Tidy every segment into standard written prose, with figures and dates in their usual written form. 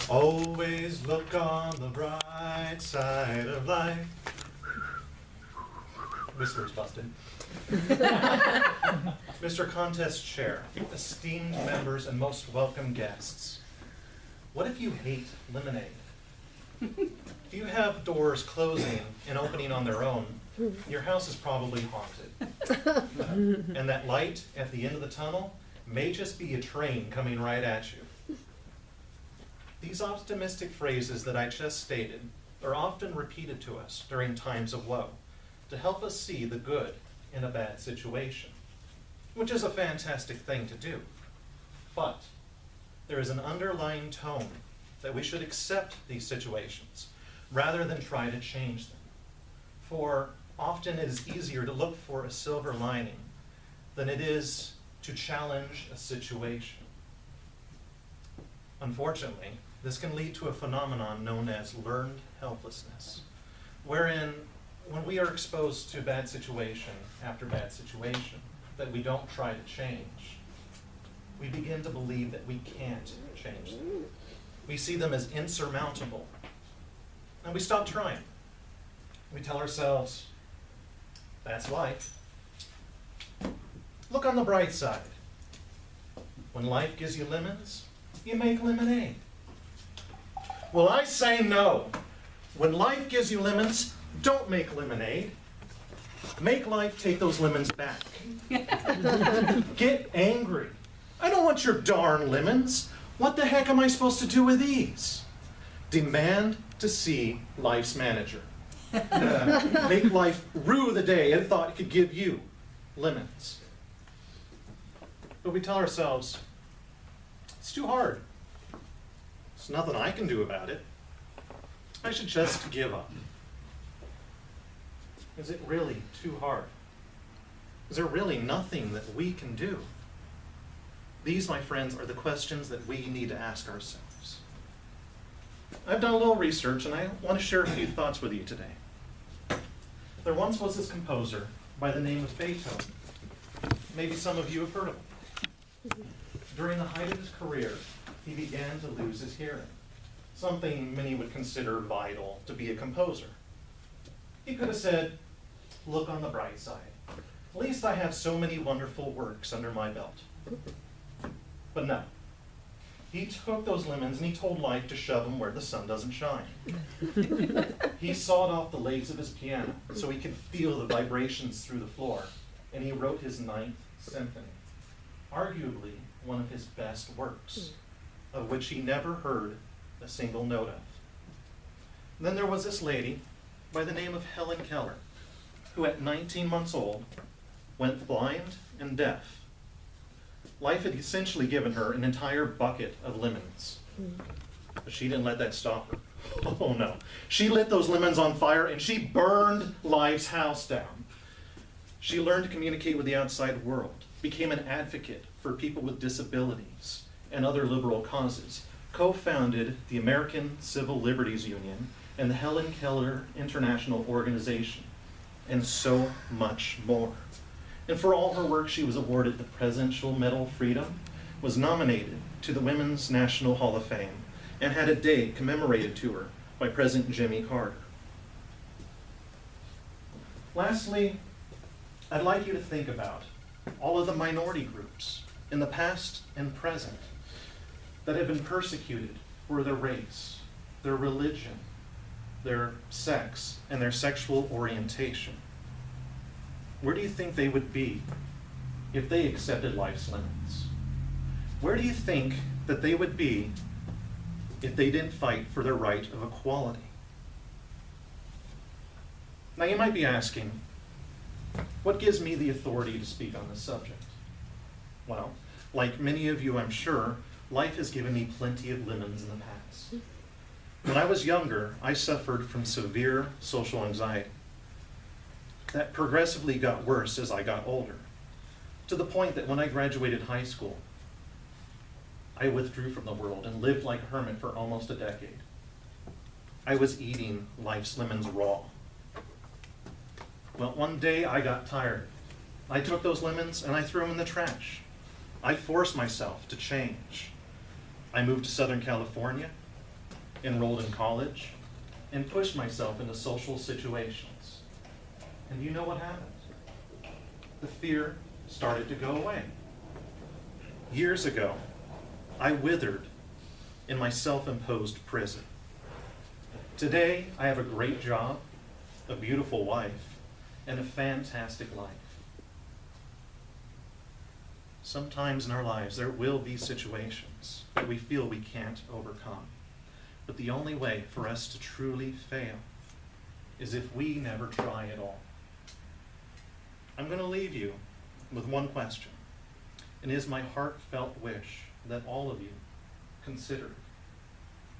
Always look on the bright side of life. Whistler's busted. Mr. Contest Chair, esteemed members and most welcome guests, what if you hate lemonade? If you have doors closing and opening on their own, your house is probably haunted. And that light at the end of the tunnel may just be a train coming right at you. These optimistic phrases that I just stated are often repeated to us during times of woe to help us see the good in a bad situation, which is a fantastic thing to do. But there is an underlying tone that we should accept these situations rather than try to change them. For often it is easier to look for a silver lining than it is to challenge a situation. Unfortunately, this can lead to a phenomenon known as learned helplessness, wherein when we are exposed to bad situation after bad situation that we don't try to change, we begin to believe that we can't change them. We see them as insurmountable, and we stop trying. We tell ourselves, that's life. Look on the bright side. When life gives you lemons, you make lemonade. Well, I say no. When life gives you lemons, don't make lemonade. Make life take those lemons back. Get angry. I don't want your darn lemons. What the heck am I supposed to do with these? Demand to see life's manager. Make life rue the day it thought it could give you lemons. But we tell ourselves, it's too hard. There's nothing I can do about it. I should just give up. Is it really too hard? Is there really nothing that we can do? These, my friends, are the questions that we need to ask ourselves. I've done a little research, and I want to share a few thoughts with you today. There once was this composer by the name of Beethoven. Maybe some of you have heard of him. During the height of his career, he began to lose his hearing, something many would consider vital to be a composer. He could have said, look on the bright side. At least I have so many wonderful works under my belt. But no. He took those lemons and he told life to shove them where the sun doesn't shine. He sawed off the legs of his piano so he could feel the vibrations through the floor, and he wrote his Ninth Symphony, arguably one of his best works, of which he never heard a single note of. And then there was this lady by the name of Helen Keller, who at 19 months old went blind and deaf. Life had essentially given her an entire bucket of lemons, but she didn't let that stop her. Oh no. She lit those lemons on fire and she burned life's house down. She learned to communicate with the outside world, became an advocate for people with disabilities and other liberal causes, co-founded the American Civil Liberties Union and the Helen Keller International Organization, and so much more. And for all her work, she was awarded the Presidential Medal of Freedom, was nominated to the Women's National Hall of Fame, and had a day commemorated to her by President Jimmy Carter. Lastly, I'd like you to think about all of the minority groups in the past and present that have been persecuted for their race, their religion, their sex, and their sexual orientation. Where do you think they would be if they accepted life's lemons? Where do you think that they would be if they didn't fight for their right of equality? Now you might be asking, what gives me the authority to speak on this subject? Well, like many of you, I'm sure, life has given me plenty of lemons in the past. When I was younger, I suffered from severe social anxiety that progressively got worse as I got older, to the point that when I graduated high school, I withdrew from the world and lived like a hermit for almost a decade. I was eating life's lemons raw. Well, one day I got tired. I took those lemons and I threw them in the trash. I forced myself to change. I moved to Southern California. enrolled in college, and pushed myself into social situations. And you know what happened? The fear started to go away. Years ago, I withered in my self-imposed prison. Today, I have a great job, a beautiful wife, and a fantastic life. Sometimes in our lives, there will be situations that we feel we can't overcome. But the only way for us to truly fail is if we never try at all. I'm going to leave you with one question, and it is my heartfelt wish that all of you consider,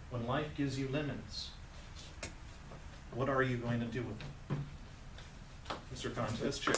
when life gives you lemons, what are you going to do with them? Mr. Contest Chair.